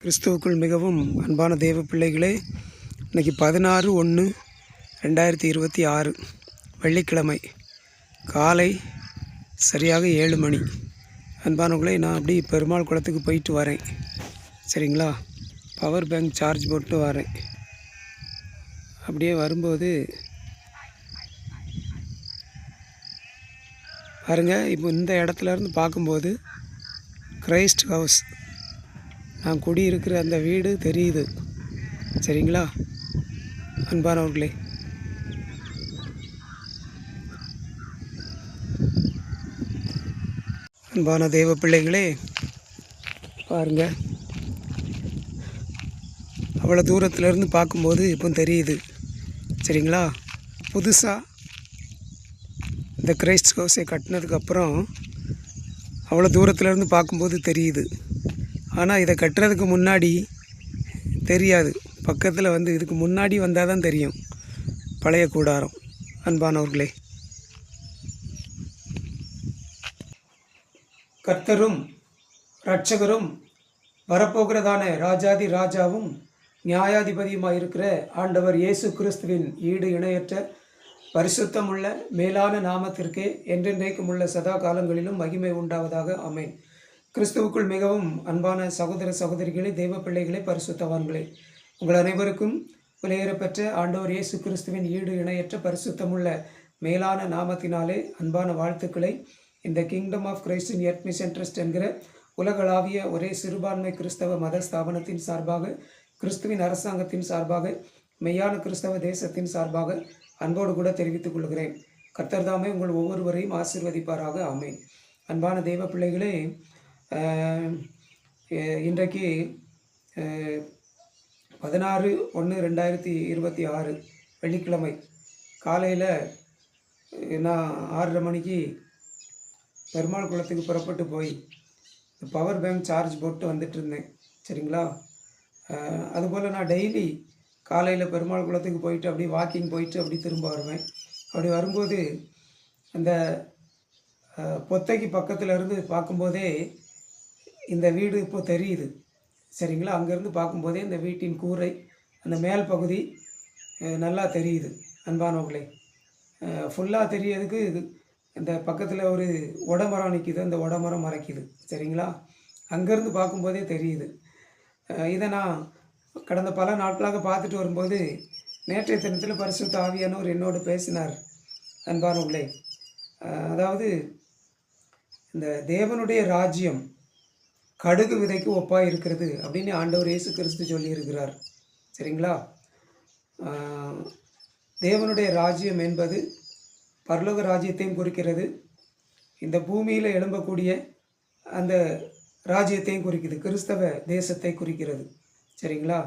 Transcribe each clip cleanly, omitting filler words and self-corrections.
கிறிஸ்துவுக்குள் மிகவும் அன்பான தேவ பிள்ளைகளே, இன்றைக்கி 16/1/2026 வெள்ளிக்கிழமை காலை சரியாக 7 மணி. அன்பானவர்களே, நான் அப்படி பெருமாள் குளத்துக்கு போயிட்டு வரேன். சரிங்களா? பவர் பேங்க் சார்ஜ் போட்டு வரேன். அப்படியே வரும்போது பாருங்கள், இப்போ இந்த இடத்துலேருந்து பார்க்கும்போது கிரைஸ்ட் ஹவுஸ், நான் குடியிருக்கிற அந்த வீடு தெரியுது. சரிங்களா அன்பானவர்களே? அன்பான தேவ பிள்ளைகளே, பாருங்கள், அவ்வளோ தூரத்துலேருந்து பார்க்கும்போது இப்போ தெரியுது. சரிங்களா? புதுசாக இந்த கிரைஸ்ட் ஹவுஸை கட்டினதுக்கப்புறம் அவ்வளோ தூரத்துலேருந்து பார்க்கும்போது தெரியுது. ஆனால் இதை கட்டுறதுக்கு முன்னாடி தெரியாது. பக்கத்தில் இதுக்கு முன்னாடி வந்தால் தான் தெரியும் பழைய கூடாரம். அன்பானவர்களே, கர்த்தரும் இரட்சகரும் வரப்போகிறதான ராஜாதி ராஜாவும் நியாயாதிபதியுமாக இருக்கிற ஆண்டவர் இயேசு கிறிஸ்துவின் ஈடு இணையற்ற பரிசுத்தமுள்ள மேலான நாமத்திற்கே என்றென்றைக்கும் உள்ள சதா காலங்களிலும் மகிமை உண்டாவதாக. ஆமென். கிறிஸ்துவுக்குள் மிகவும் அன்பான சகோதர சகோதரிகளே, தெய்வ பிள்ளைகளே, பரிசுத்தவான்களே, உங்கள் அனைவருக்கும் விலையேறப்பெற்ற ஆண்டவர் இயேசு கிறிஸ்துவின் ஈடு இணையற்ற பரிசுத்தமுள்ள மேலான நாமத்தினாலே அன்பான வாழ்த்துக்களை இந்த kingdom of Christ in earth mission trust என்கிற உலகளாவிய ஒரே சிறுபான்மை கிறிஸ்தவ மத ஸ்தாபனத்தின் சார்பாக, கிறிஸ்துவின் அரசாங்கத்தின் சார்பாக, மெய்யான கிறிஸ்தவ தேசத்தின் சார்பாக அன்போடு கூட தெரிவித்துக் கொள்கிறேன். கர்த்தர் தாமே உங்கள் ஒவ்வொருவரையும் ஆசீர்வதிப்பாராக. ஆமென். அன்பான தெய்வ பிள்ளைகளே, இன்றைக்கு 16/1/2026 வெள்ளிக்கிழமை காலையில் நான் 6:30 மணிக்கு பெருமாள் குளத்துக்கு புறப்பட்டு போய் பவர் பேங்க் சார்ஜ் போட்டு வந்துட்டு இருந்தேன். சரிங்களா? அதுபோல் நான் டெய்லி காலையில் பெருமாள் குளத்துக்கு போயிட்டு அப்படி வாக்கிங் போயிட்டு அப்படி திரும்ப வருவேன். அப்படி வரும்போது அந்த பொத்தைக்கு பக்கத்தில் இருந்து பார்க்கும்போதே இந்த வீடு இப்போ தெரியுது. சரிங்களா? அங்கேருந்து பார்க்கும்போதே இந்த வீட்டின் கூரை, அந்த மேல் பகுதி நல்லா தெரியுது. அன்பானவர்களே, ஃபுல்லாக தெரியறதுக்கு இந்த பக்கத்தில் ஒரு உடமரம் நிற்கிது, அந்த உடமரம் மறைக்குது. சரிங்களா? அங்கேருந்து பார்க்கும்போதே தெரியுது. இதை நான் கடந்த பல நாட்களாக பார்த்துட்டு வரும்போது நேற்றைய தினத்தில் பரிசுத்த ஆவியானவர் என்னோடு பேசினார். அன்பானவர்களே, அதாவது இந்த தேவனுடைய ராஜ்யம் கடுகு விதைக்கு ஒப்பாக இருக்கிறது அப்படின்னு ஆண்டவர் இயேசு கிறிஸ்து சொல்லியிருக்கிறார். சரிங்களா? தேவனுடைய ராஜ்யம் என்பது பரலோக ராஜ்யத்தையும் குறிக்கிறது, இந்த பூமியில் எழும்பக்கூடிய அந்த ராஜ்யத்தையும் குறிக்குது, கிறிஸ்தவ தேசத்தை குறிக்கிறது. சரிங்களா?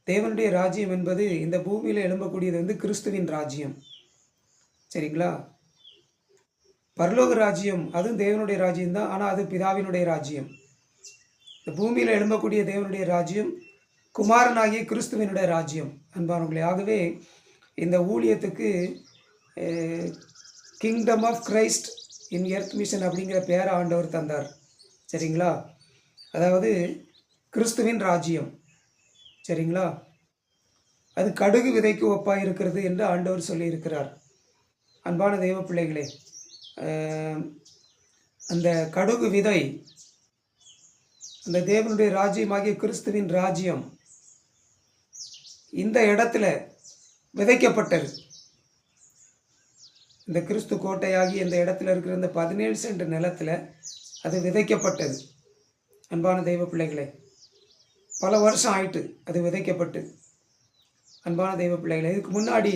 தேவனுடைய ராஜ்யம் என்பது இந்த பூமியில் எழும்பக்கூடியது கிறிஸ்துவின் ராஜ்யம். சரிங்களா? பரலோக ராஜ்யம் அதுவும் தேவனுடைய ராஜ்யம்தான், ஆனால் அது பிதாவினுடைய ராஜ்யம். இந்த பூமியில் எழும்பக்கூடிய தேவனுடைய ராஜ்யம் குமாரனாகிய கிறிஸ்துவனுடைய ராஜ்யம். அன்பானவர்களே, ஆகவே இந்த ஊழியத்துக்கு kingdom of Christ in earth mission அப்படிங்கிற பேரை ஆண்டவர் தந்தார். சரிங்களா? அதாவது கிறிஸ்துவின் ராஜ்யம். சரிங்களா? அது கடுகு விதைக்கு ஒப்பாக இருக்கிறது என்று ஆண்டவர் சொல்லியிருக்கிறார். அன்பான தெய்வ பிள்ளைகளே, அந்த கடுகு விதை அந்த தேவனுடைய ராஜ்யமாகிய கிறிஸ்துவின் ராஜ்யம் இந்த இடத்துல விதைக்கப்பட்டது. இந்த கிறிஸ்து கோட்டையாகி இந்த இடத்துல இருக்கிற இந்த 17 சென்ட் நிலத்தில் அது விதைக்கப்பட்டது. அன்பான தெய்வ பிள்ளைகளே, பல வருஷம் ஆயிட்டு அது விதைக்கப்பட்டு. அன்பான தெய்வ பிள்ளைகளே, இதுக்கு முன்னாடி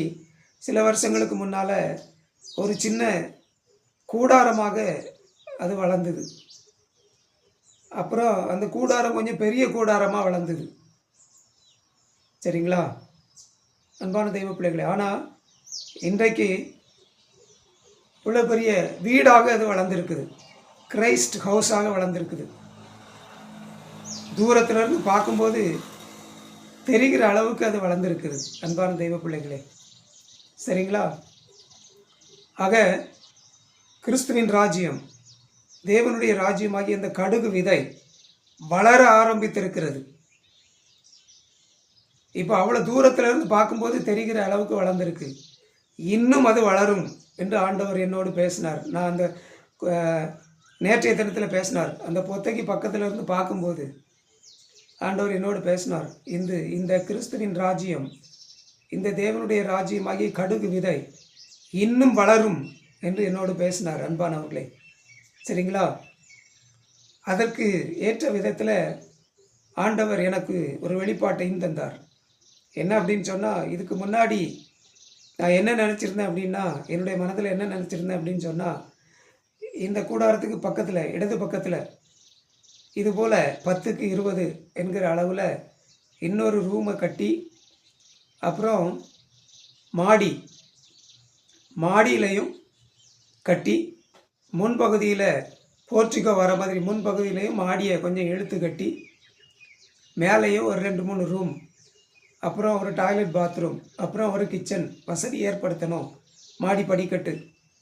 சில வருஷங்களுக்கு முன்னால் ஒரு சின்ன கூடாரமாக அது வளர்ந்தது. அப்புறம் அந்த கூடாரம் கொஞ்சம் பெரிய கூடாரமாக வளர்ந்தது. சரிங்களா? அன்பான தெய்வ பிள்ளைகளே, ஆனால் இன்றைக்கு இவ்வளோ பெரிய வீடாக அது வளர்ந்துருக்குது, கிரைஸ்ட் ஹவுஸாக வளர்ந்துருக்குது. தூரத்திலிருந்து பார்க்கும்போது தெரிகிற அளவுக்கு அது வளர்ந்துருக்குது. அன்பான தெய்வ பிள்ளைகளே, சரிங்களா? ஆக கிறிஸ்துவின் ராஜ்யம், தேவனுடைய ராஜ்யமாகிய இந்த கடுகு விதை வளர ஆரம்பித்திருக்கிறது. இப்போ அவ்வளோ தூரத்துல இருந்து பார்க்கும்போது தெரிகிற அளவுக்கு வளர்ந்துருக்கு. இன்னும் அது வளரும் என்று ஆண்டவர் என்னோடு பேசினார். நான் அந்த நேற்றைய தினத்தில் பேசினார். அந்த பொத்தைக்கு பக்கத்தில் இருந்து பார்க்கும்போது ஆண்டவர் என்னோடு பேசினார். இந்த கிறிஸ்துவின் ராஜ்யம், இந்த தேவனுடைய ராஜ்யமாகிய கடுகு விதை இன்னும் வளரும் என்று என்னோடு பேசினார். அன்பானவர்களே, சரிங்களா? அதற்கு ஏற்ற விதத்தில் ஆண்டவர் எனக்கு ஒரு வெளிப்பாட்டையும் தந்தார். என்ன அப்படின்னு சொன்னால், இதுக்கு முன்னாடி நான் என்ன நினச்சிருந்தேன் அப்படின்னா, என்னுடைய மனதில் என்ன நினச்சிருந்தேன் அப்படின்னு சொன்னால், இந்த கூடாரத்துக்கு பக்கத்தில் இடது பக்கத்தில் இதுபோல் 10க்கு 20 என்கிற அளவில் இன்னொரு ரூமை கட்டி, அப்புறம் மாடியிலையும் கட்டி, முன்பகுதியில் போர்ட்டிகோ வர மாதிரி முன்பகுதியிலையும் மாடியை கொஞ்சம் இழுத்து கட்டி, மேலேயும் ஒரு 2-3 ரூம், அப்புறம் ஒரு டாய்லெட் பாத்ரூம், அப்புறம் ஒரு கிச்சன் வசதி ஏற்படுத்தணும், மாடி படிக்கட்டு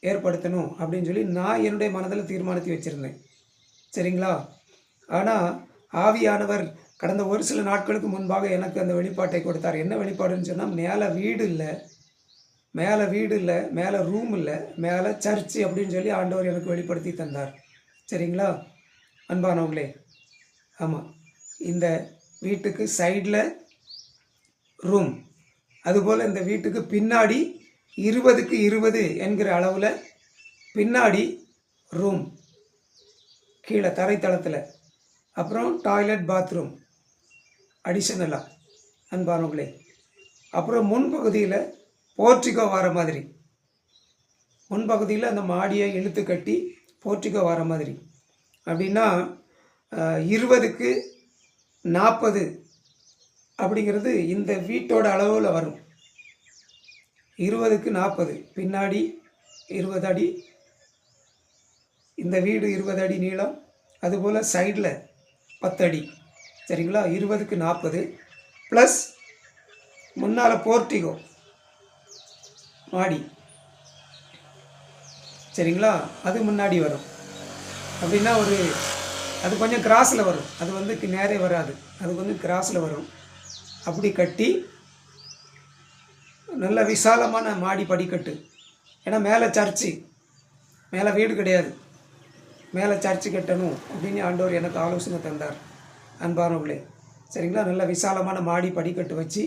ஏற்படுத்தணும் அப்படின்னு சொல்லி நான் என்னுடைய மனதில் தீர்மானித்து வச்சுருந்தேன். சரிங்களா? ஆனால் ஆவியானவர் கடந்த ஒரு சில நாட்களுக்கு முன்பாக எனக்கு அந்த வெளிப்பாட்டை கொடுத்தார். என்ன வெளிப்பாடுன்னு சொன்னால், மேலே வீடு இல்லை, மேலே ரூம் இல்லை, மேலே சர்ச்சு அப்படின்னு சொல்லி ஆண்டவர் எனக்கு வெளிப்படுத்தி தந்தார். சரிங்களா அன்பானவங்களே? ஆமாம், இந்த வீட்டுக்கு சைடில் ரூம், அதுபோல் இந்த வீட்டுக்கு பின்னாடி 20க்கு 20 என்கிற அளவில் பின்னாடி ரூம், கீழே தரைத்தளத்தில், அப்புறம் டாய்லெட் பாத்ரூம் அடிஷனலாக அன்பானவங்களே. அப்புறம் முன்பகுதியில் போர்ட்டிகோ வர மாதிரி, முன்பகுதியில் அந்த மாடியை இழுத்து கட்டி போர்ட்டிகோ வர மாதிரி. அப்படின்னா 20க்கு 40 அப்படிங்கிறது இந்த வீட்டோட அளவில் வரும். 20க்கு 40, பின்னாடி 20 அடி, இந்த வீடு 20 அடி நீளம், அதுபோல் சைடில் 10 அடி. சரிங்களா? 20க்கு 40 ப்ளஸ் முன்னால் போர்ட்டிகோ மாடி, சரிங்களா? அது முன்னாடி வரும். அப்படின்னா அது கொஞ்சம் கிராஸில் வரும், அது வந்து நேரே வராது, அது கொஞ்சம் கிராஸில் வரும். அப்படி கட்டி நல்ல விசாலமான மாடி படிக்கட்டு. ஏன்னா மேலே சர்ச்சு, மேலே வீடு கிடையாது, மேலே சர்ச்சு கட்டணும் அப்படின்னு ஆண்டவர் எனக்கு ஆலோசனை தந்தார். அன்பானவர்களே, சரிங்களா? நல்ல விசாலமான மாடி படிக்கட்டு வச்சு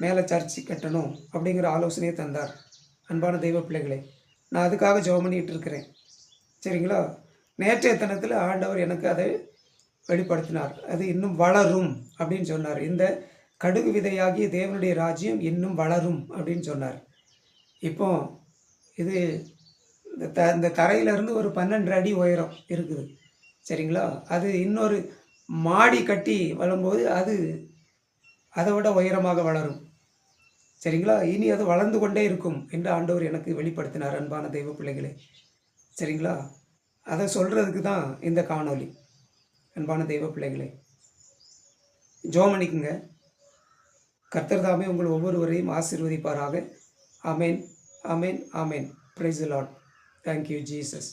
மேலே சர்ச்சு கட்டணும் அப்படிங்கிற ஆலோசனையை தந்தார். அன்பான தெய்வ பிள்ளைகளே, நான் அதுக்காக ஜெபம் பண்ணிகிட்டு இருக்கிறேன். சரிங்களா? நேற்றைய தினத்தில் ஆண்டவர் எனக்கு அதை வெளிப்படுத்தினார். அது இன்னும் வளரும் அப்படின்னு சொன்னார். இந்த கடுகு விதையாகிய தேவனுடைய ராஜ்யம் இன்னும் வளரும் அப்படின்னு சொன்னார். இப்போ இது இந்த தரையிலேருந்து ஒரு 12 அடி உயரம் இருக்குது. சரிங்களா? அது இன்னொரு மாடி கட்டி வளரும்போது அதை விட உயரமாக வளரும். சரிங்களா? இனி அது வளர்ந்து கொண்டே இருக்கும் என்று ஆண்டவர் எனக்கு வெளிப்படுத்தினார். அன்பான தெய்வ பிள்ளைகளே, சரிங்களா? அதை சொல்கிறதுக்கு தான் இந்த காணொளி. அன்பான தெய்வ பிள்ளைகளே, ஜெபம் பண்ணிக்குங்க. கர்த்தர் தாமே உங்கள் ஒவ்வொருவரையும் ஆசீர்வதிப்பாராக. ஆமேன், ஆமேன், ஆமேன். Praise the lord. Thank you Jesus.